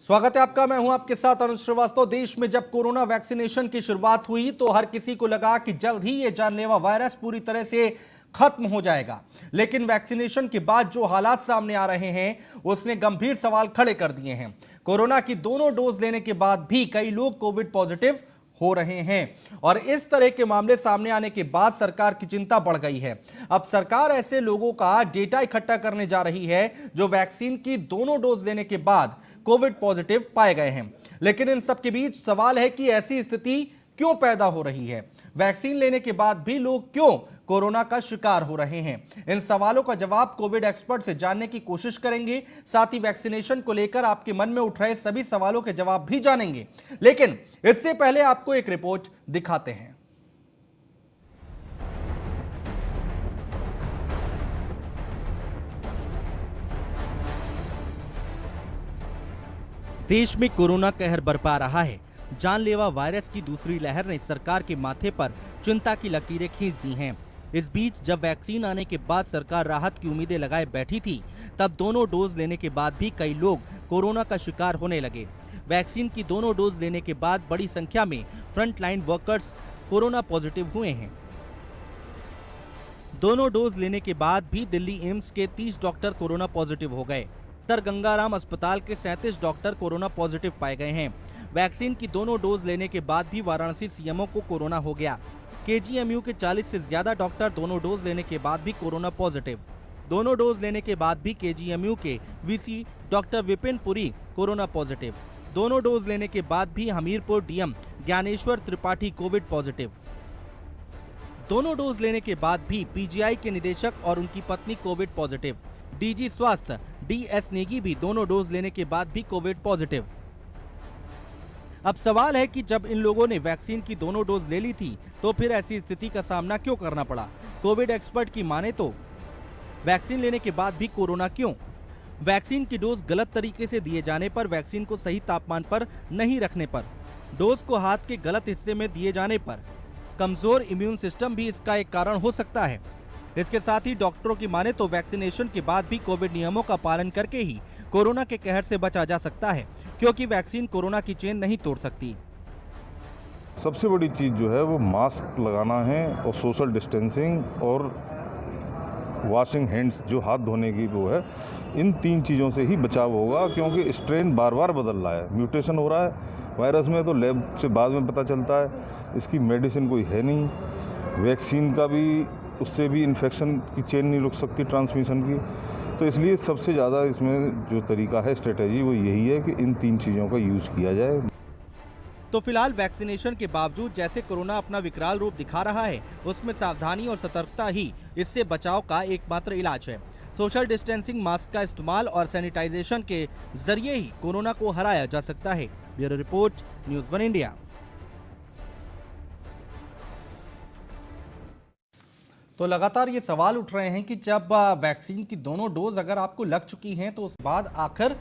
स्वागत है आपका। मैं हूं आपके साथ अनुज श्रीवास्तव। देश में जब कोरोना वैक्सीनेशन की शुरुआत हुई तो हर किसी को लगा कि जल्द ही ये जानलेवा वायरस पूरी तरह से खत्म हो जाएगा, लेकिन वैक्सीनेशन के बाद जो हालात सामने आ रहे हैं उसने गंभीर सवाल खड़े कर दिए हैं। कोरोना की दोनों डोज लेने के बाद भी कई लोग कोविड पॉजिटिव हो रहे हैं और इस तरह के मामले सामने आने के बाद सरकार की चिंता बढ़ गई है। अब सरकार ऐसे लोगों का डेटा इकट्ठा करने जा रही है जो वैक्सीन की दोनों डोज लेने के बाद कोविड पॉजिटिव पाए गए हैं। लेकिन इन सब के बीच सवाल है कि ऐसी स्थिति क्यों पैदा हो रही है, वैक्सीन लेने के बाद भी लोग क्यों कोरोना का शिकार हो रहे हैं। इन सवालों का जवाब कोविड एक्सपर्ट से जानने की कोशिश करेंगे। साथ ही वैक्सीनेशन को लेकर आपके मन में उठ रहे सभी सवालों के जवाब भी जानेंगे। लेकिन इससे पहले आपको एक रिपोर्ट दिखाते हैं। देश में कोरोना कहर बरपा रहा है। जानलेवा वायरस की दूसरी लहर ने सरकार के माथे पर चिंता की लकीरें खींच दी हैं। इस बीच जब वैक्सीन आने के बाद सरकार राहत की उम्मीदें लगाए बैठी थी, तब दोनों डोज लेने के बाद भी कई लोग कोरोना का शिकार होने लगे। वैक्सीन की दोनों डोज लेने के बाद बड़ी संख्या में फ्रंटलाइन वर्कर्स कोरोना पॉजिटिव हुए हैं। दोनों डोज लेने के बाद भी दिल्ली एम्स के 30 डॉक्टर कोरोना पॉजिटिव हो गए। सर गंगाराम अस्पताल के 37 डॉक्टर कोरोना पॉजिटिव पाए गए हैं। वैक्सीन की दोनों डोज लेने के बाद भी वाराणसी सीएमओ को कोरोना हो गया। केजीएमयू के 40 से ज्यादा डॉक्टर दोनों डोज लेने के बाद भी कोरोना पॉजिटिव। दोनों डोज लेने के बाद भी केजीएमयू के VC doctor Vipin Puri corona positive. दोनों डोज लेने के बाद भी Hamirpur DM Dnyaneshwar Tripathi Covid positive. दोनों डोज लेने के बाद भी पीजीआई के निदेशक और उनकी पत्नी कोविड पॉजिटिव। डीजी स्वास्थ्य डीएस नेगी भी दोनों डोज लेने के बाद भी कोविड पॉजिटिव। अब सवाल है कि जब इन लोगों ने वैक्सीन की दोनों डोज ले ली थी तो फिर ऐसी स्थिति का सामना क्यों करना पड़ा। कोविड एक्सपर्ट की माने तो वैक्सीन लेने के बाद भी कोरोना क्यों। वैक्सीन की डोज गलत तरीके से दिए जाने पर, वैक्सीन को सही तापमान पर नहीं रखने पर, डोज को हाथ के गलत हिस्से में दिए जाने पर, कमजोर इम्यून सिस्टम भी इसका एक कारण हो सकता है। इसके साथ ही डॉक्टरों की माने तो वैक्सीनेशन के बाद भी कोविड नियमों का पालन करके ही कोरोना के कहर से बचा जा सकता है, क्योंकि वैक्सीन कोरोना की चेन नहीं तोड़ सकती। सबसे बड़ी चीज़ जो है वो मास्क लगाना है और सोशल डिस्टेंसिंग और वॉशिंग हैंड्स, जो हाथ धोने की वो है, इन 3 चीज़ों से ही बचाव होगा। क्योंकि स्ट्रेन बार बार बदल रहा है, म्यूटेशन हो रहा है वायरस में, तो लैब से बाद में पता चलता है। इसकी मेडिसिन कोई है नहीं, वैक्सीन का भी, उससे भी इन्फेक्शन की चेन नहीं रुक सकती ट्रांसमिशन की। तो इसलिए सबसे ज़्यादा इसमें जो तरीका है, स्ट्रेटेजी, वो यही है कि इन 3 चीज़ों का यूज़ किया जाए। तो फिलहाल वैक्सीनेशन के बावजूद जैसे कोरोना अपना विकराल रूप दिखा रहा है, उसमें सावधानी और सतर्कता ही इससे बचाव का एकमात्र इलाज है। सोशल डिस्टेंसिंग, मास्क का इस्तेमाल और सैनिटाइजेशन के जरिए ही कोरोना को हराया जा सकता है। Bureau report, news 1 India. तो लगातार ये सवाल उठ रहे हैं कि जब वैक्सीन की दोनों डोज अगर आपको लग चुकी हैं तो उसके बाद आखिर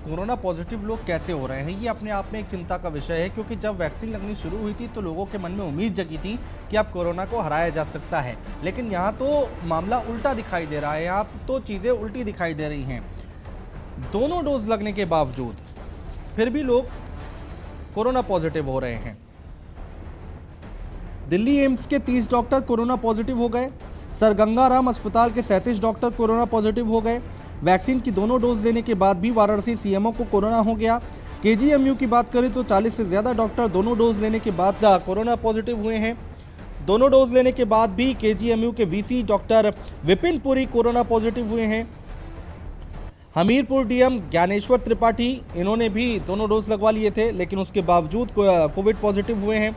कोरोना पॉजिटिव लोग कैसे हो रहे हैं। ये अपने आप में एक चिंता का विषय है, क्योंकि जब वैक्सीन लगनी शुरू हुई थी तो लोगों के मन में उम्मीद जगी थी कि अब कोरोना को हराया जा सकता है। लेकिन यहाँ तो मामला उल्टा दिखाई दे रहा है। यहाँ तो चीज़ें उल्टी दिखाई दे रही हैं। दोनों डोज लगने के बावजूद फिर भी लोग कोरोना पॉजिटिव हो रहे हैं। दिल्ली एम्स के 30 डॉक्टर कोरोना पॉजिटिव हो गए। सर गंगाराम अस्पताल के 37 डॉक्टर कोरोना पॉजिटिव हो गए। वैक्सीन की दोनों डोज लेने के बाद भी वाराणसी सीएमओ को कोरोना हो गया। केजीएमयू की बात करें तो 40 से ज़्यादा डॉक्टर दोनों डोज लेने के बाद कोरोना पॉजिटिव हुए हैं। दोनों डोज लेने के बाद भी केजीएमयू के VC doctor Vipin Puri corona positive हुए हैं। हमीरपुर डीएम ज्ञानेश्वर त्रिपाठी, इन्होंने भी दोनों डोज लगवा लिए थे, लेकिन उसके बावजूद कोविड पॉजिटिव हुए हैं।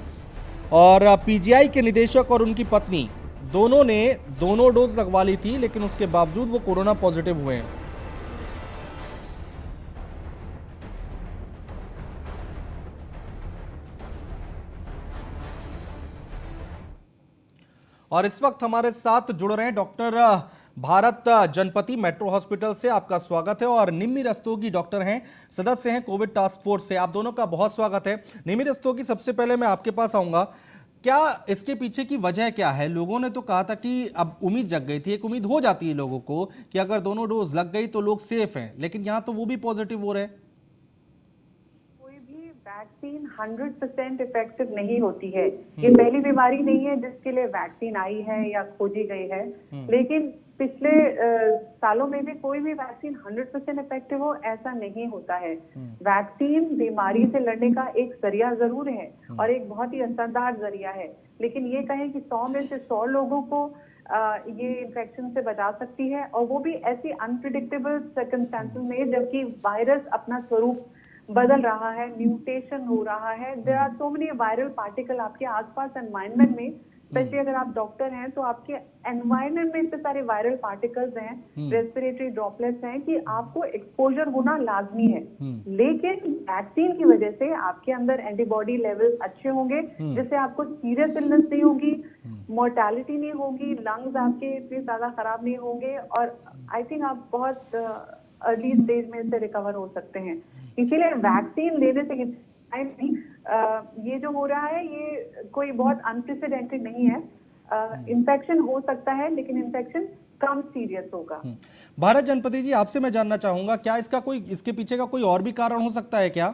और पीजीआई के निदेशक और उनकी पत्नी दोनों ने दोनों डोज लगवा ली थी, लेकिन उसके बावजूद वो कोरोना पॉजिटिव हुए हैं। और इस वक्त हमारे साथ जुड़ रहे हैं डॉक्टर भारत जनपति मेट्रो हॉस्पिटल से। आपका स्वागत है। और निम्मी रस्तोगी डॉक्टर हैं, सदस्य हैं कोविड टास्क फोर्स से। आप दोनों का बहुत स्वागत है। निम्मी रस्तोगी, सबसे पहले मैं आपके पास आऊंगा। क्या इसके पीछे की वजह क्या है? लोगों ने तो कहा था कि अब उम्मीद जग गई थी, एक उम्मीद हो जाती है लोगों को कि अगर दोनों डोज लग गई तो लोग सेफ हैं, लेकिन यहां तो वो भी पॉजिटिव हो रहे हैं। वैक्सीन 100% इफेक्टिव नहीं होती है। ये पहली बीमारी नहीं है जिसके लिए वैक्सीन आई है या खोजी गई है, लेकिन पिछले सालों में भी कोई भी वैक्सीन 100% इफेक्टिव हो ऐसा नहीं होता है। वैक्सीन बीमारी से लड़ने का एक जरिया जरूर है और एक बहुत ही असरदार जरिया है, लेकिन ये कहें कि 100 में से 100 लोगों को ये इन्फेक्शन से बचा सकती है, और वो भी ऐसी अनप्रिडिक्टेबल सर्कमस्टेंसेस में जबकि वायरस अपना स्वरूप बदल रहा है, म्यूटेशन हो रहा है। There are so many viral particle आपके आसपास एनवायरनमेंट में, स्पेशली अगर आप डॉक्टर हैं तो आपके एनवायरनमेंट में इतने सारे वायरल पार्टिकल्स हैं, रेस्पिरेटरी ड्रॉपलेट्स हैं कि आपको एक्सपोजर होना लाजमी है। लेकिन वैक्सीन की वजह से आपके अंदर एंटीबॉडी लेवल्स अच्छे होंगे, जिससे आपको सीरियस इलनेस नहीं होगी, मोर्टेलिटी नहीं होगी, लंग्स आपके इतने ज्यादा खराब नहीं होंगे, और आई थिंक आप बहुत अर्ली स्टेज में इससे रिकवर हो सकते हैं। इसीलिए वैक्सीन लेने से नहीं, ये जो हो रहा है ये कोई बहुत अनप्रेसिडेंटेड नहीं है। इन्फेक्शन हो सकता है, लेकिन इन्फेक्शन कम सीरियस होगा। भारत जनपति जी, आपसे मैं जानना चाहूंगा, क्या इसके पीछे का कोई और भी कारण हो सकता है क्या?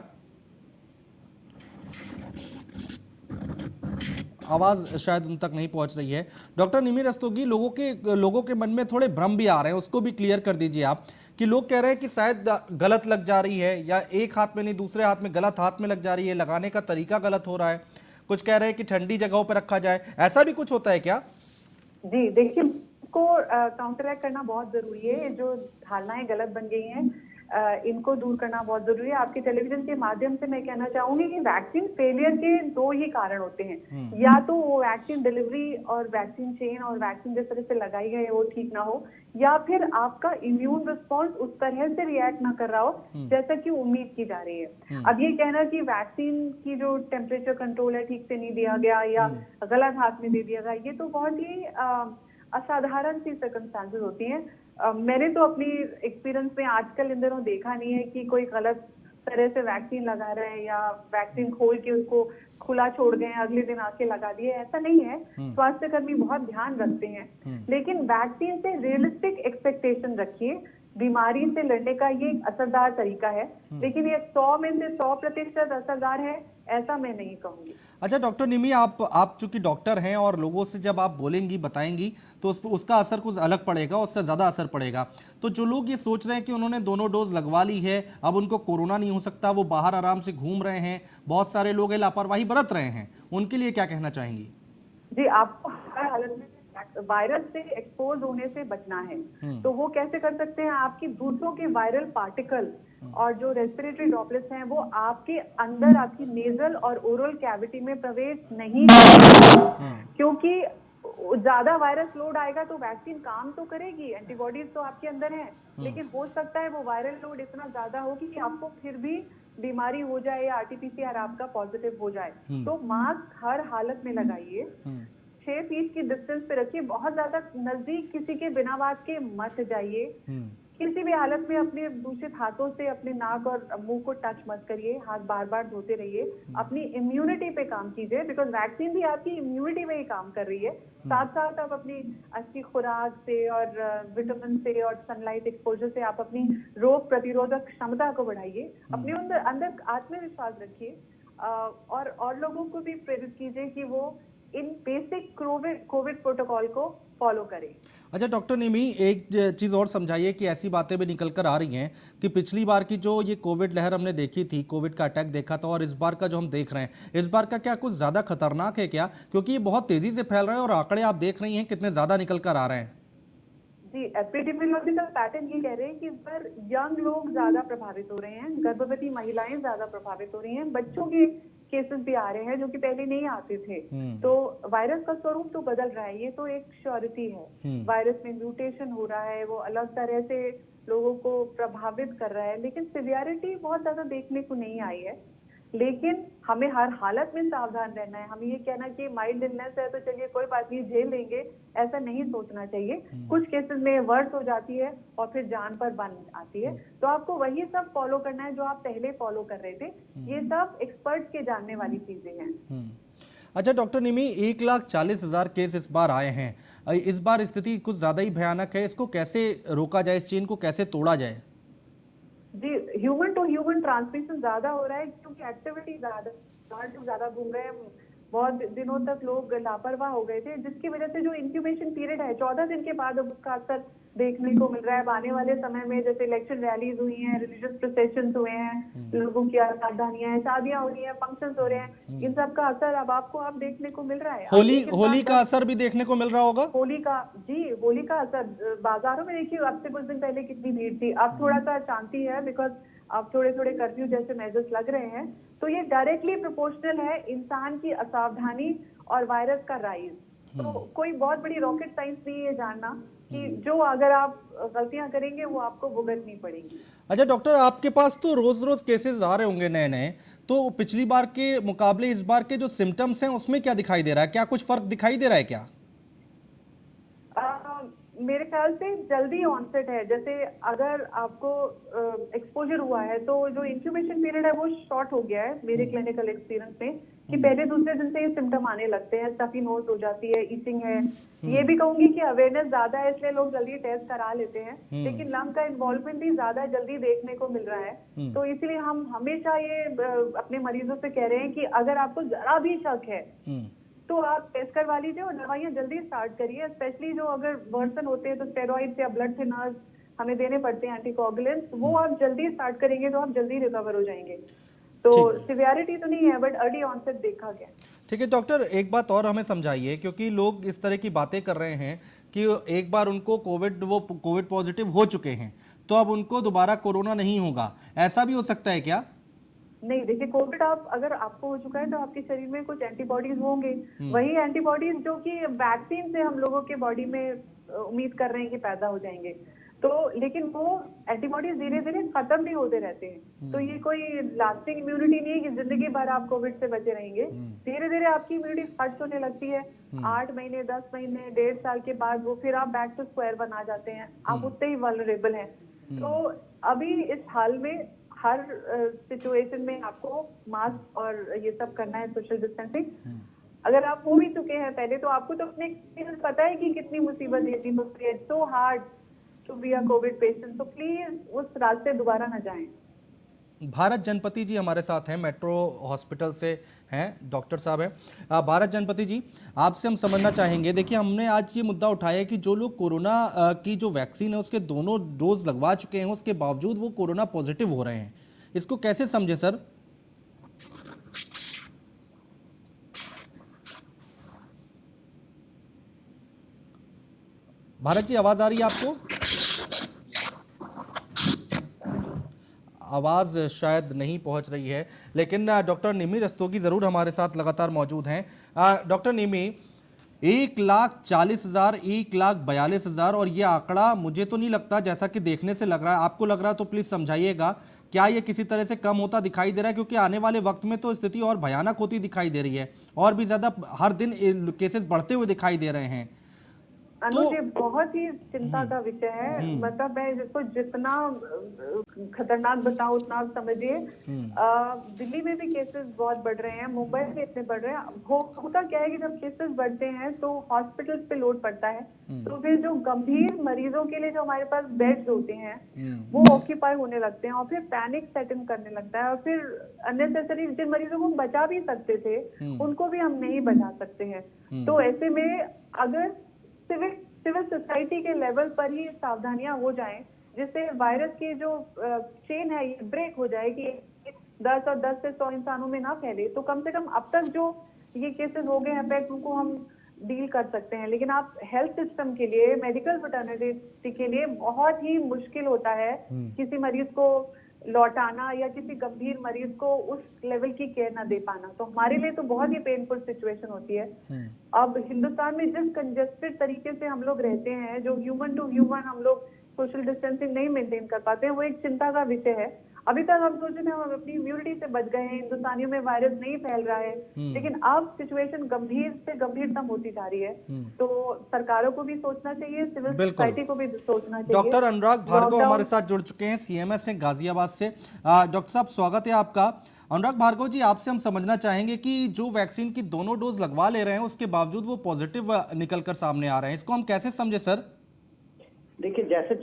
आवाज शायद उन तक नहीं पहुंच रही है। डॉक्टर निमि रस्तोगी, लोगों के मन में थोड़े भ्रम भी आ रहे हैं, उसको भी क्लियर कर दीजिए आप, कि लोग कह रहे हैं कि शायद गलत लग जा रही है, या एक हाथ में नहीं दूसरे हाथ में, गलत हाथ में लग जा रही है, लगाने का तरीका गलत हो रहा है। कुछ कह रहे हैं कि ठंडी जगहों पर रखा जाए, ऐसा भी कुछ होता है क्या? जी देखिए, इसको काउंटरैक्ट करना बहुत जरूरी है। जो धारणाएं गलत बन गई हैं, इनको दूर करना बहुत जरूरी है। आपके टेलीविजन के माध्यम से मैं कहना चाहूंगी कि वैक्सीन फेलियर के 2 ही कारण होते हैं। या तो वो वैक्सीन डिलीवरी और वैक्सीन चेन और वैक्सीन जिस तरह से लगाई गई है वो ठीक ना हो, या फिर आपका इम्यून रिस्पॉन्स उस तरह से रिएक्ट ना कर रहा हो जैसा कि उम्मीद की जा रही है। अब ये कहना कि वैक्सीन की जो टेम्परेचर कंट्रोल है ठीक से नहीं दिया गया या गलत हाथ में दे दिया गया, ये तो बहुत ही असाधारण सी सर्कमस्टेंसेस होती हैं। मैंने तो अपनी एक्सपीरियंस में आजकल इन दिनों देखा नहीं है कि कोई गलत तरह से वैक्सीन लगा रहे हैं या वैक्सीन खोल के उसको खुला छोड़ गए, अगले दिन आके लगा दिए, ऐसा नहीं है। स्वास्थ्य कर्मी बहुत ध्यान रखते हैं, लेकिन वैक्सीन से रियलिस्टिक एक्सपेक्टेशन रखिए। बीमारी से लड़ने का ये एक असरदार तरीका है, लेकिन ये 100 में से 100% असरदार है ऐसा मैं नहीं कहूंगी। अच्छा डॉक्टर निमि, आप चूंकि डॉक्टर हैं और लोगों से जब आप बोलेंगी बताएंगी तो उसका असर कुछ अलग पड़ेगा, उससे ज़्यादा असर पड़ेगा। तो जो लोग ये सोच रहे हैं कि उन्होंने दोनों डोज लगवा ली है, अब उनको कोरोना नहीं हो सकता, वो बाहर आराम से घूम रहे हैं, बहुत सारे लोग लापरवाही बरत रहे हैं, उनके लिए क्या कहना चाहेंगी? जी, आपको हर हालत में वायरस से एक्सपोज होने से बचना है, तो वो कैसे कर सकते हैं? आपकी दूसरों के वायरल पार्टिकल और जो रेस्पिरेटरी ड्रॉपलेट्स हैं वो आपके अंदर, आपकी नेजल और ओरल कैविटी में प्रवेश नहीं करेंगे, क्योंकि ज्यादा वायरस लोड आएगा तो वैक्सीन काम तो करेगी, एंटीबॉडीज तो आपके अंदर है, लेकिन हो सकता है वो वायरल लोड इतना ज्यादा हो कि आपको फिर भी बीमारी हो जाए या आरटीपीसीआर आपका पॉजिटिव हो जाए। तो मास्क हर हालत में लगाइए, 6 फीट की डिस्टेंस पे रखिए, बहुत ज्यादा नजदीक किसी के बिना बात के मत जाइए, किसी भी हालत में अपने दूषित हाथों से अपने नाक और मुंह को टच मत करिए, हाथ बार बार धोते रहिए, अपनी इम्यूनिटी पे काम कीजिए, बिकॉज वैक्सीन भी आपकी इम्यूनिटी में ही काम कर रही है। साथ साथ आप अपनी अच्छी खुराक से और विटामिन से और सनलाइट एक्सपोजर से आप अपनी रोग प्रतिरोधक क्षमता को बढ़ाइए, अपने अंदर आत्मविश्वास रखिए, और लोगों को भी प्रेरित कीजिए कि वो इन बेसिक कोविड प्रोटोकॉल को फॉलो करें। अच्छा डॉक्टर निमि, एक चीज़ और समझाइए कि ऐसी बातें भी निकल कर आ रही हैं कि पिछली बार की जो ये कोविड लहर हमने देखी थी, कोविड का अटैक देखा था, और इस बार का जो हम देख रहे हैं, इस बार का क्या कुछ ज़्यादा खतरनाक है क्या? क्योंकि ये बहुत तेज़ी से फैल रहा है और आंकड़े आप देख रही हैं कितने ज़्यादा निकल कर आ रहे हैं। जी, एपिडेमियोलॉजिकल पैटर्न ये कह रहे हैं कि इस बार यंग लोग ज्यादा प्रभावित हो रहे हैं, गर्भवती महिलाएं ज्यादा प्रभावित हो रही हैं, बच्चों के केसेस भी आ रहे हैं जो कि पहले नहीं आते थे। तो वायरस का स्वरूप तो बदल रहा है, ये तो एक श्योरिटी है। वायरस में म्यूटेशन हो रहा है, वो अलग तरह से लोगों को प्रभावित कर रहा है, लेकिन सिवियरिटी बहुत ज्यादा देखने को नहीं आई है। लेकिन हमें हर हालत में सावधान रहना है। हमें ये कहना कि माइल्ड इलनेस है तो चलिए कोई बात नहीं, झेल लेंगे, ऐसा नहीं सोचना चाहिए। कुछ केसेस में वर्स हो जाती है और फिर जान पर बन आती है, तो आपको वही सब फॉलो करना है जो आप पहले फॉलो कर रहे थे। ये सब एक्सपर्ट्स के जानने वाली चीजें हैं। अच्छा डॉक्टर निमि, 1,40,000 केस इस बार आए हैं, इस बार स्थिति कुछ ज्यादा ही भयानक है, इसको कैसे रोका जाए, इस चेन को कैसे तोड़ा जाए? जी, ह्यूमन टू ह्यूमन ट्रांसमिशन ज्यादा हो रहा है क्योंकि एक्टिविटी ज्यादा, बाहर लोग ज्यादा घूम रहे हैं। बहुत दिनों तक लोग लापरवाह हो गए थे, जिसकी वजह से जो इंक्यूबेशन पीरियड है 14 दिन के बाद अब उसका असर देखने को मिल रहा है। अब आने वाले समय में जैसे इलेक्शन रैलीज हुई हैं, रिलीजियस प्रोसेशन हुए हैं, लोगों की सावधानियां हैं, शादियां हो रही हैं, फंक्शंस हो रहे हैं, इन सब का असर अब आपको अब देखने को मिल रहा है। अब होली एक इंसान होली का असर भी देखने को मिल रहा होगा। होली का असर बाजारों में देखिए, अब से कुछ दिन पहले कितनी भीड़ थी। अब थोड़ा सा शांति है बिकॉज अब थोड़े थोड़े कर्फ्यू जैसे मेजर्स लग रहे हैं। तो ये डायरेक्टली प्रोपोर्शनल है इंसान की असावधानी और वायरस का राइज। तो कोई बहुत बड़ी रॉकेट साइंस नहीं है जानना कि जो अगर आप गलतियां करेंगे वो आपको भुगतनी पड़ेगी। अच्छा डॉक्टर, आपके पास तो रोज रोज केसेस आ रहे होंगे नए नए, तो पिछली बार के मुकाबले इस बार के जो सिम्टम्स हैं उसमें क्या दिखाई दे रहा है? क्या कुछ फर्क दिखाई दे रहा है क्या? मेरे ख्याल से जल्दी ऑनसेट है। जैसे अगर आपको एक्सपोजर हुआ है तो जो इंक्यूबेशन पीरियड है वो शॉर्ट हो गया है मेरे क्लिनिकल एक्सपीरियंस में, कि पहले दूसरे दिन से ये सिम्टम आने लगते हैं, स्टफी नोज हो जाती है, ईचिंग है। ये भी कहूंगी कि अवेयरनेस ज्यादा है इसलिए लोग जल्दी टेस्ट करा लेते हैं, लेकिन लंग का इन्वॉल्वमेंट भी ज्यादा जल्दी देखने को मिल रहा है। तो इसलिए हम हमेशा ये अपने मरीजों से कह रहे हैं कि अगर आपको जरा भी शक है तो आप टेस्ट करवा लीजिए और दवाइयां जल्दी स्टार्ट करिए। स्पेशली जो अगर वर्सन होते हैं तो स्टेरॉइड्स या ब्लड थिनर्स हमें देने पड़ते हैं, एंटीकोगुलेंट्स, वो आप जल्दी स्टार्ट करेंगे तो आप जल्दी रिकवर हो जाएंगे। तो सिवियरिटी तो नहीं है बट अर्ली ऑनसेट देखा गया। ठीक है डॉक्टर, एक बात और हमें समझाइए, क्योंकि लोग इस तरह की बातें कर रहे हैं कि एक बार उनको कोविड पॉजिटिव हो चुके हैं तो अब उनको दोबारा कोरोना नहीं होगा, ऐसा भी हो सकता है क्या? नहीं, देखिए कोविड अगर आपको हो चुका है तो आपके शरीर में कुछ एंटीबॉडीज होंगे, वही एंटीबॉडीज जो कि वैक्सीन से हम लोगों के बॉडी में उम्मीद कर रहे हैं कि पैदा हो जाएंगे। तो लेकिन वो एंटीबॉडीज धीरे धीरे खत्म भी होते रहते हैं। तो ये कोई लास्टिंग इम्यूनिटी नहीं है कि जिंदगी भर आप कोविड से बचे रहेंगे। धीरे धीरे आपकी इम्यूनिटी खर्च होने लगती है। 8 महीने, 10 महीने, 1.5 साल के बाद वो फिर आप बैक टू स्क्वायर वन आ जाते हैं, आप उतने ही वल्नरेबल हैं। तो अभी इस हाल में हर सिचुएशन में आपको मास्क और ये सब करना है, सोशल डिस्टेंसिंग। अगर आप हो भी चुके हैं पहले तो आपको तो अपने एक्सपीरियंस पता है कि कितनी मुसीबत देती है, so hard to be a covid patient. तो प्लीज उस रास्ते दोबारा न जाएं। भारत जनपति जी हमारे साथ हैं, मेट्रो हॉस्पिटल से हैं, डॉक्टर साहब हैं। भारत जनपति जी, आपसे हम समझना चाहेंगे, देखिए हमने आज ये मुद्दा उठाया है कि जो लोग कोरोना की जो वैक्सीन है उसके दोनों डोज लगवा चुके हैं उसके बावजूद वो कोरोना पॉजिटिव हो रहे हैं, इसको कैसे समझे सर? भारत जी, आवाज आ रही है आपको? आवाज़ शायद नहीं पहुंच रही है, लेकिन डॉक्टर निमी रस्तोगी ज़रूर हमारे साथ लगातार मौजूद हैं। डॉक्टर निमी, 1,40,000, 1,42,000 और ये आंकड़ा मुझे तो नहीं लगता, जैसा कि देखने से लग रहा है, आपको लग रहा है तो प्लीज़ समझाइएगा, क्या ये किसी तरह से कम होता दिखाई दे रहा है? क्योंकि आने वाले वक्त में तो स्थिति और भयानक होती दिखाई दे रही है और भी ज़्यादा हर दिन केसेस बढ़ते हुए दिखाई दे रहे हैं। अनुज, ये बहुत ही चिंता का विषय है। मतलब मैं इसको जितना खतरनाक बताऊं उतना आप समझिए। दिल्ली में भी केसेस बहुत बढ़ रहे हैं, मुंबई में इतने बढ़ रहे हैं। होता क्या है कि जब केसेस बढ़ते हैं तो हॉस्पिटल्स पे लोड पड़ता है, तो फिर जो गंभीर मरीजों के लिए जो हमारे पास बेड्स होते हैं वो ऑक्यूपाई होने लगते हैं और फिर पैनिक सेट इन करने लगता है और फिर अननेसेसरी जिन मरीजों को हम बचा भी सकते थे उनको भी हम नहीं बचा सकते हैं। तो ऐसे में अगर सिविल सोसाइटी के लेवल पर ही सावधानियां हो जाएं, जिससे वायरस की जो चेन है ये ब्रेक हो जाए कि 10 और 10 से 100 इंसानों में ना फैले, तो कम से कम अब तक जो ये केसेस हो गए हैं उनको हम डील कर सकते हैं। लेकिन आप हेल्थ सिस्टम के लिए, मेडिकल फ्रेटर्निटी के लिए बहुत ही मुश्किल होता है किसी मरीज को लौटाना या किसी गंभीर मरीज को उस लेवल की केयर ना दे पाना। तो हमारे लिए तो बहुत ही पेनफुल सिचुएशन होती है। अब हिंदुस्तान में जिस कंजेस्टेड तरीके से हम लोग रहते हैं, जो ह्यूमन टू ह्यूमन हम लोग सोशल डिस्टेंसिंग नहीं मेंटेन कर पाते हैं, वो एक चिंता का विषय है। अभी तक हम सोचे थे हम अपनी इम्यूनिटी से बच गए हैं, हिंदुस्तानियों में वायरस नहीं फैल रहा है, लेकिन अब सिचुएशन गंभीर से गंभीरतम होती जा रही है। तो सरकारों को भी सोचना चाहिए, सिविल सोसाइटी को भी सोचना चाहिए। डॉक्टर अनुराग भार्गव हमारे साथ जुड़ चुके हैं, सीएमएस हैं गाजियाबाद से। डॉक्टर साहब, स्वागत है आपका। अनुराग भार्गव जी, आपसे हम समझना चाहेंगे कि जो वैक्सीन की दोनों डोज लगवा ले रहे हैं उसके बावजूद वो पॉजिटिव निकलकर सामने आ रहे हैं, इसको हम कैसे समझे सर? देखिए, जैसे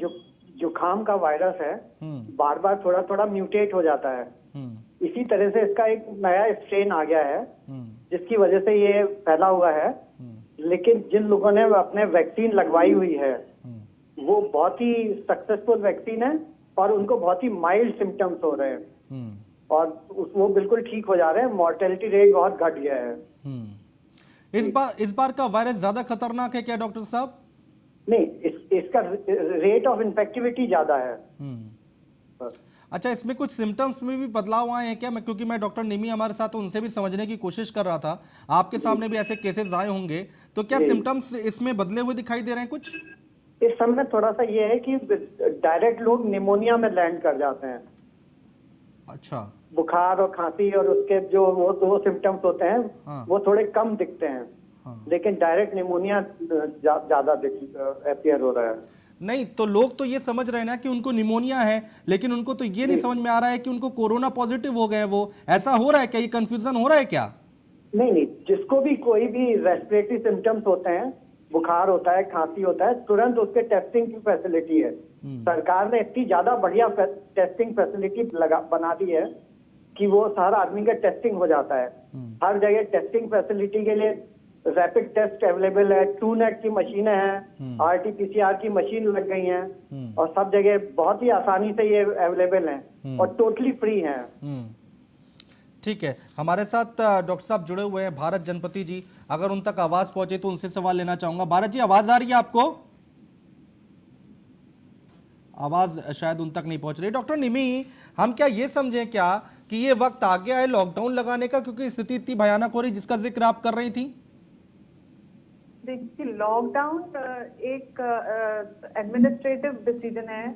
जुकाम का वायरस है, बार बार थोड़ा थोड़ा म्यूटेट हो जाता है। इसी तरह से इसका एक नया स्ट्रेन आ गया है जिसकी वजह से ये फैला हुआ है। लेकिन जिन लोगों ने अपने वैक्सीन लगवाई हुई है वो बहुत ही सक्सेसफुल वैक्सीन है और उनको बहुत ही माइल्ड सिम्टम्स हो रहे हैं और वो बिल्कुल ठीक हो जा रहे हैं। मॉर्टेलिटी रेट बहुत घट गया है। इस बार का वायरस ज्यादा खतरनाक है क्या डॉक्टर साहब? नहीं, इसका रेट ऑफ इन्फेक्टिविटी ज्यादा है। अच्छा, इसमें कुछ सिम्टम्स में भी बदलाव आए हैं क्या? क्योंकि मैं डॉक्टर निमी हमारे साथ, उनसे भी समझने की कोशिश कर रहा था। आपके सामने भी ऐसे केसेस आए होंगे, तो क्या सिम्टम्स इसमें बदले हुए दिखाई दे रहे हैं कुछ? इस समय थोड़ा सा ये है कि डायरेक्ट लोग निमोनिया में लैंड कर जाते हैं। अच्छा, बुखार और खांसी और उसके जो वो दो सिम्टम्स होते हैं वो थोड़े कम दिखते हैं, लेकिन डायरेक्ट निमोनिया ज्यादा अपीयर हो रहा है। नहीं तो लोग तो ये समझ रहे हैं ना कि उनको निमोनिया है, लेकिन उनको तो ये नहीं समझ में आ रहा है कि उनको कोरोना पॉजिटिव हो गए। वो ऐसा हो रहा है क्या? ये कंफ्यूजन हो रहा है क्या? नहीं, जिसको भी कोई भी रेस्पिरेटरी सिम्टम्स होते हैं, बुखार होता है, खांसी होता है, तुरंत उसके टेस्टिंग की फैसिलिटी है। सरकार ने इतनी ज्यादा बढ़िया टेस्टिंग फैसिलिटी बना दी है कि वो हर आदमी का टेस्टिंग हो जाता है। हर जगह टेस्टिंग फैसिलिटी के लिए रैपिड टेस्ट अवेलेबल है, ट्रूनेट की मशीनें हैं, RT-PCR की मशीन लग गई हैं और सब जगह बहुत ही आसानी से ये अवेलेबल हैं और टोटली फ्री हैं। ठीक है, हमारे साथ डॉक्टर साहब जुड़े हुए हैं, भारत जनपति जी। अगर उन तक आवाज पहुंचे तो उनसे सवाल लेना चाहूंगा। भारत जी, आवाज आ रही है आपको? आवाज शायद उन तक नहीं पहुंच रही। डॉक्टर निमी, हम क्या ये समझें क्या कि ये वक्त आ गया है लॉकडाउन लगाने का, क्योंकि स्थिति इतनी भयानक हो रही जिसका जिक्र आप कर रही थी? देखिए, लॉकडाउन एक एडमिनिस्ट्रेटिव डिसीजन है।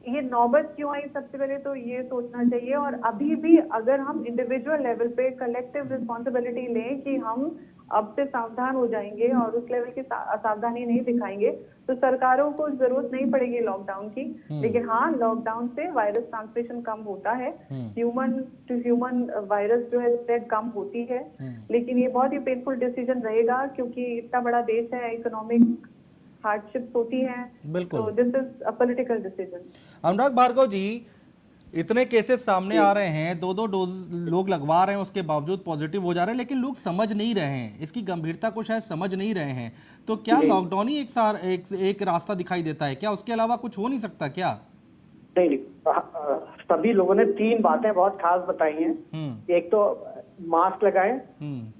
ये नौबत क्यों आई, सबसे पहले तो ये सोचना चाहिए। और अभी भी अगर हम इंडिविजुअल लेवल पे कलेक्टिव रिस्पॉन्सिबिलिटी लें कि हम अब से सावधान हो जाएंगे और उस लेवल की सावधानी नहीं दिखाएंगे तो सरकारों को जरूरत नहीं पड़ेगी लॉकडाउन की। लेकिन हाँ, लॉकडाउन से वायरस ट्रांसमिशन कम होता है, ह्यूमन टू ह्यूमन वायरस जो है स्प्रेड कम होती है। लेकिन ये बहुत ही पेनफुल डिसीजन रहेगा क्योंकि इतना बड़ा देश है, इकोनॉमिक हार्डशिप्स होती हैं। बिल्कुल, तो this is a political decision. Anurag Bhargava ji, इतने केसेस सामने आ रहे हैं, 2-2 डोज लोग लगवा रहे हैं, उसके बावजूद पॉजिटिव हो जा रहे हैं, लेकिन लोग समझ नहीं रहे हैं, इसकी गंभीरता को शायद समझ नहीं रहे हैं। तो क्या लॉकडाउन ही एक रास्ता दिखाई देता है क्या? उसके अलावा कुछ हो नहीं सकता क्या? नहीं, सभी लोगों ने 3 बातें बहुत खास बताई हैं। एक तो मास्क लगाएं,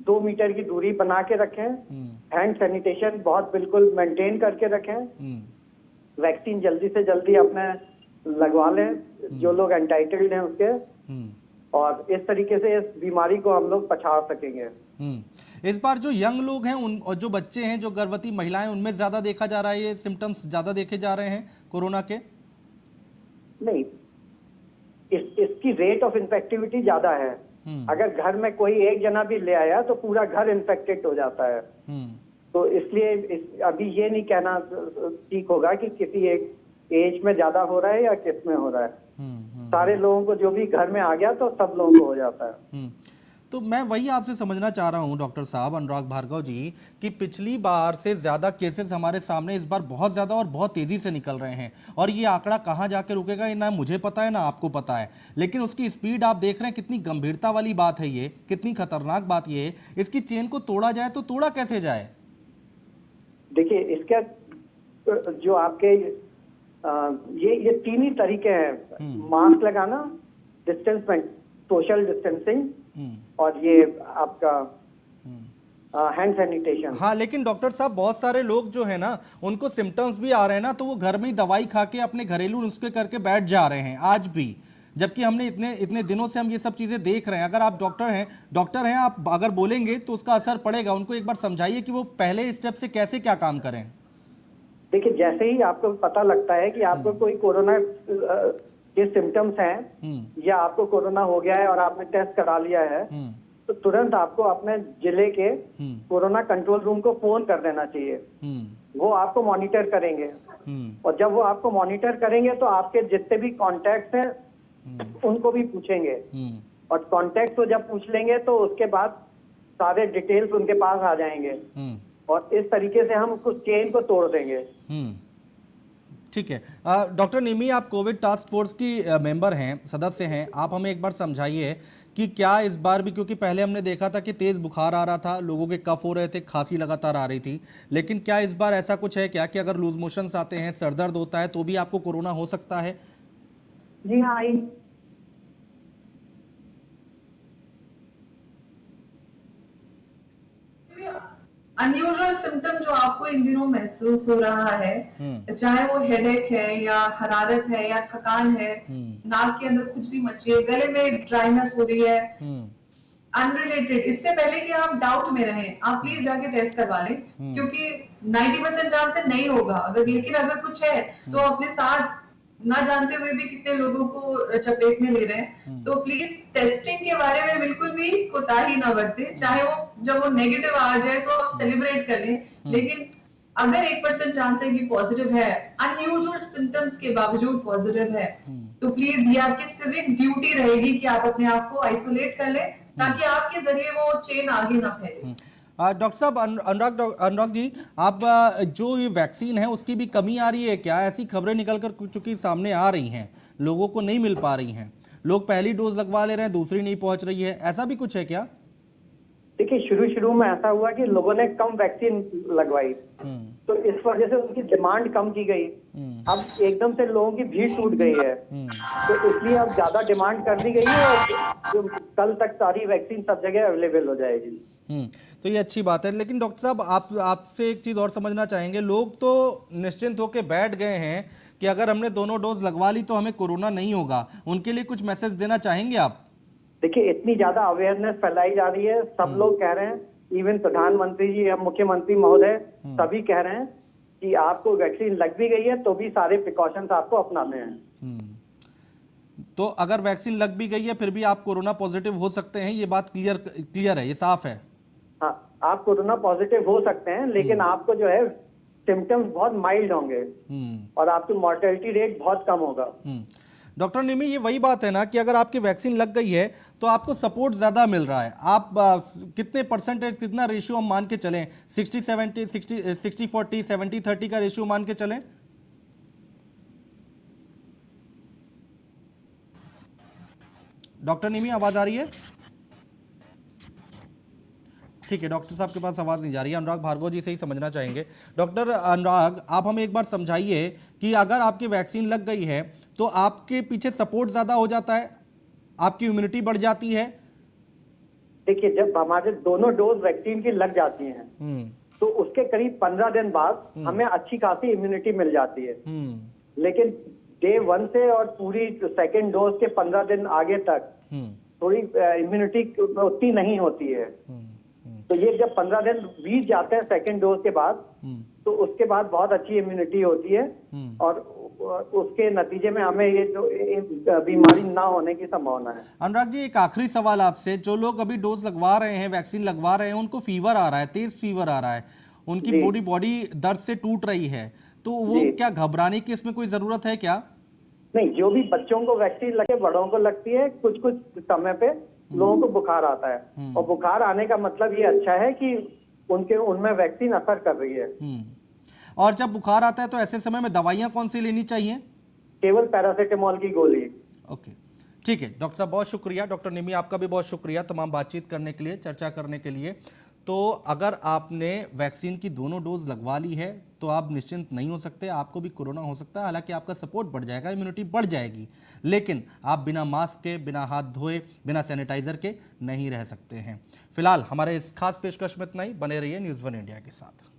2 मीटर की दूरी बना के रखें, हैंड सैनिटेशन बहुत बिल्कुल मेंटेन करके रखें, वैक्सीन जल्दी से जल्दी अपने लगवा लें जो लोग एंटाइटल्ड हैं उसके, और इस तरीके से इस बीमारी को हम लोग पछा सकेंगे। इस बार जो यंग लोग हैं उन और जो बच्चे हैं, जो गर्भवती महिलाएं, उनमें ज्यादा देखा जा रहा है, ये सिम्टम्स ज्यादा देखे जा रहे हैं कोरोना के? नहीं, इसकी रेट ऑफ इन्फेक्टिविटी ज्यादा है। अगर घर में कोई एक जना भी ले आया तो पूरा घर इन्फेक्टेड हो जाता है। तो इसलिए अभी ये नहीं कहना ठीक होगा कि किसी एक एज में ज्यादा हो रहा है या किस में हो रहा है। सारे लोगों को जो भी घर में आ गया तो सब लोगों को हो जाता है। तो मैं वही आपसे समझना चाह रहा हूं डॉक्टर साहब, अनुराग भार्गव जी, कि पिछली बार से ज्यादा केसेस हमारे सामने इस बार बहुत ज्यादा और बहुत तेजी से निकल रहे हैं, और ये आंकड़ा कहां जाके रुकेगा ये ना मुझे पता है ना आपको पता है, लेकिन उसकी स्पीड आप देख रहे हैं। कितनी गंभीरता वाली बात है ये, कितनी खतरनाक बात ये है। इसकी चेन को तोड़ा जाए तो तोड़ा कैसे जाए? देखिए, इसका जो आपके ये 3 ही तरीके हैं, मास्क लगाना, डिस्टेंस में सोशल डिस्टेंसिंग, और ये आपका हैंड सैनिटेशन। हाँ, लेकिन डॉक्टर साहब बहुत सारे लोग जो है ना, उनको सिम्टम्स भी आ रहे हैं ना, तो वो घर में ही दवाई खा के अपने घरेलू नुस्खे करके बैठ जा रहे हैं आज भी, जबकि हमने इतने दिनों से हम ये सब चीजें देख रहे हैं। अगर आप डॉक्टर हैं, आप अगर बोलेंगे तो उसका असर पड़ेगा। उनको एक बार समझाइए कि वो पहले स्टेप से कैसे क्या काम करें। देखिए, जैसे ही आपको पता लगता है कि आपको कोई कोरोना के सिम्टम्स हैं या आपको कोरोना हो गया है और आपने टेस्ट करा लिया है, तो तुरंत आपको अपने जिले के कोरोना कंट्रोल रूम को फोन कर देना चाहिए। वो आपको मॉनिटर करेंगे, और जब वो आपको मॉनिटर करेंगे तो आपके जितने भी कॉन्टैक्ट्स हैं उनको भी पूछेंगे, और कॉन्टैक्ट को जब पूछ लेंगे तो उसके बाद सारे डिटेल्स उनके पास आ जाएंगे, और इस तरीके से हम कुछ चेन को तोड़ देंगे। ठीक है। डॉक्टर निमी, आप कोविड टास्क फोर्स की मेंबर हैं, सदस्य हैं, आप हमें एक बार समझाइए कि क्या इस बार भी, क्योंकि पहले हमने देखा था कि तेज बुखार आ रहा था, लोगों के कफ हो रहे थे, खांसी लगातार आ रही थी, लेकिन क्या इस बार ऐसा कुछ है क्या कि अगर लूज मोशंस आते हैं, सर दर्द होता है तो भी आपको कोरोना हो सकता है? जी हाँ, अनयूजुअल सिम्टम जो आपको इन दिनों महसूस हो रहा है, चाहे वो हेडेक है या हरारत है या थकान है, नाक के अंदर खुजली मच रही है, गले में ड्राइनेस हो रही है, अनरिलेटेड, इससे पहले कि आप डाउट में रहें, आप प्लीज जाके टेस्ट करवा लें, क्योंकि 90% चांस है नहीं होगा। लेकिन अगर कुछ है तो अपने साथ ना जानते हुए भी कितने लोगों को चपेट में ले रहे हैं, तो प्लीज टेस्टिंग के बारे में बिल्कुल भी कोताही ना बरते। चाहे वो जब वो नेगेटिव आ जाए तो आप सेलिब्रेट कर लें, लेकिन अगर 1% चांस है कि पॉजिटिव है, अनयूजुअल सिम्टम्स के बावजूद पॉजिटिव है, तो प्लीज ये आपकी सिविक ड्यूटी रहेगी कि आप अपने आप को आइसोलेट कर लें, ताकि आपके जरिए वो चेन आगे ना फैले। डॉक्टर साहब, अनुराग जी, आप जो ये वैक्सीन है उसकी भी कमी आ रही है क्या? ऐसी खबरें निकल कर चुकी सामने आ रही हैं, लोगों को नहीं मिल पा रही हैं, लोग पहली डोज लगवा ले रहे हैं, दूसरी नहीं पहुंच रही है, ऐसा भी कुछ है क्या? देखिए, शुरू में ऐसा हुआ कि लोगों ने कम वैक्सीन लगवाई, तो इस वजह से उनकी डिमांड कम की गई। अब एकदम से लोगों की भीड़ टूट गई है, तो इसलिए अब ज्यादा डिमांड कर दी गई है और कल तक सारी वैक्सीन सब जगह अवेलेबल हो जाएगी। तो ये अच्छी बात है, लेकिन डॉक्टर साहब आपसे एक चीज और समझना चाहेंगे। लोग तो निश्चिंत होकर बैठ गए हैं कि अगर हमने दोनों डोज लगवा ली तो हमें कोरोना नहीं होगा, उनके लिए कुछ मैसेज देना चाहेंगे आप? देखिए, इतनी ज्यादा अवेयरनेस फैलाई जा रही है, सब लोग कह रहे हैं, इवन प्रधानमंत्री जी या मुख्यमंत्री महोदय सभी कह रहे हैं कि आपको वैक्सीन लग भी गई है तो भी सारे प्रिकॉशंस आपको अपनाने हैं। तो अगर वैक्सीन लग भी गई है फिर भी आप कोरोना पॉजिटिव हो सकते हैं, ये बात क्लियर है, ये साफ है? हाँ, आप कोरोना पॉजिटिव हो सकते हैं, लेकिन आपको जो है सिम्टम्स बहुत माइल्ड होंगे और आपकी मॉर्टेलिटी रेट बहुत कम होगा। डॉक्टर निमी, ये वही बात है ना कि अगर आपकी वैक्सीन लग गई है तो आपको सपोर्ट ज्यादा मिल रहा है। आप कितने परसेंटेज, कितना रेशियो हम मान के चलें? 60-70, 60-40, 70-30 का रेशियो मान के चलें? डॉक्टर निमी, आवाज आ रही है? ठीक है, डॉक्टर साहब के पास आवाज नहीं जा रही है। अनुराग भार्गव जी से ही समझना चाहेंगे। डॉक्टर अनुराग, आप हमें एक बार समझाइए कि अगर आपकी वैक्सीन लग गई है तो आपके पीछे सपोर्ट ज्यादा हो जाता है, आपकी इम्यूनिटी बढ़ जाती है? देखिए, जब हमारे दोनों डोज वैक्सीन की लग जाती हैं तो उसके करीब 15 दिन बाद हमें अच्छी खासी इम्यूनिटी मिल जाती है। लेकिन डे 1 से और पूरी सेकेंड डोज के 15 दिन आगे तक थोड़ी इम्यूनिटी उतनी नहीं होती है। तो ये जब 15 दिन बीत जाते हैं सेकेंड डोज के बाद, तो उसके बाद बहुत अच्छी इम्यूनिटी होती है और उसके नतीजे में हमें ये जो बीमारी ना होने की संभावना है। अनुराग जी, एक आखिरी सवाल आपसे। जो लोग अभी डोज लगवा रहे हैं, वैक्सीन लगवा रहे हैं, उनको फीवर आ रहा है, तेज फीवर आ रहा है, उनकी पूरी बॉडी दर्द से टूट रही है, तो वो क्या घबराने की इसमें कोई जरूरत है क्या? नहीं, जो भी बच्चों को वैक्सीन लगे, बड़ों को लगती है, कुछ समय पे लोगों को बुखार आता है, और बुखार आने का मतलब ये अच्छा है कि उनमें वैक्सीन असर कर रही है। और जब बुखार आता है तो ऐसे समय में दवाइयां कौन सी लेनी चाहिए? केवल पैरासीटामोल की गोली। ओके, ठीक है डॉक्टर साहब, बहुत शुक्रिया। डॉक्टर निमी, आपका भी बहुत शुक्रिया तमाम बातचीत करने के लिए, चर्चा करने के लिए। तो अगर आपने वैक्सीन की दोनों डोज लगवा ली है तो आप निश्चिंत नहीं हो सकते, आपको भी कोरोना हो सकता है। हालांकि आपका सपोर्ट बढ़ जाएगा, इम्यूनिटी बढ़ जाएगी, लेकिन आप बिना मास्क के, बिना हाथ धोए, बिना सैनिटाइजर के नहीं रह सकते हैं। फिलहाल हमारे इस खास पेशकश में इतना ही। बने रहिए न्यूज़ 1 इंडिया के साथ।